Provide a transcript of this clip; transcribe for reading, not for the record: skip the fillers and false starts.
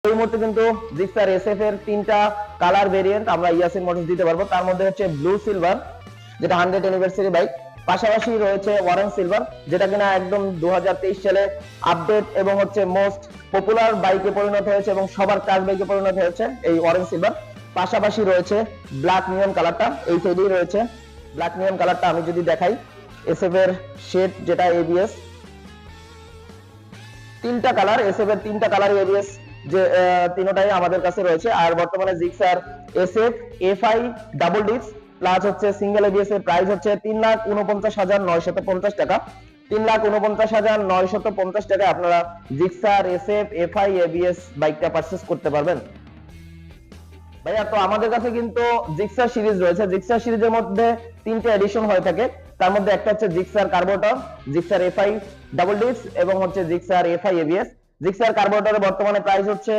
এই মুহূর্তে কিন্তু জিক্সার এসএফ এর তিনটা কালার ভেরিয়েন্ট আমরা ইয়াসিন মোটরস দিতে পারবো। তার মধ্যে হচ্ছে ব্লু সিলভার, যেটা 100 অ্যানিভার্সারি বাইক, পাশাপাশি রয়েছে অরেঞ্জ সিলভার, যেটা কিনা একদম 2023 সালে আপডেট এবং হচ্ছে মোস্ট পপুলার বাইকে পরিণত হয়েছে এবং সবার কাজ বাইকে পরিণত হয়েছে এই অরেঞ্জ সিলভার। পাশাপাশি রয়েছে ব্ল্যাক নিয়ন কালারটা, এই সাইডেই রয়েছে ব্ল্যাক নিয়ন কালারটা। আমি যদি দেখাই এসএফ এর শেড যেটা এবিএস, তিনটা কালার, এসএফ এর তিনটা কালার এবিএস যে তিনটাই আমাদের কাছে রয়েছে। আর বর্তমানে Gixxer SF FI double disc plus হচ্ছে সিঙ্গেল এবিএস এর প্রাইস হচ্ছে 3,49,950 টাকা। 3,49,950 টাকায় আপনারা জিক্সার এসএফ এফআই এবিএস বাইকটা পারচেজ করতে পারবেন। ভাইয়া, তো আমাদের কাছে কিন্তু জিক্সার সিরিজ রয়েছে। জিক্সার সিরিজের মধ্যে তিনটে এডিশন হয়ে থাকে। তার মধ্যে একটা হচ্ছে Gixxer carburettor, Gixxer FI double disc এবং হচ্ছে জিক্সার এফআই এবিএস। জিক্সার কার্বোরেটরের বর্তমানে প্রাইস হচ্ছে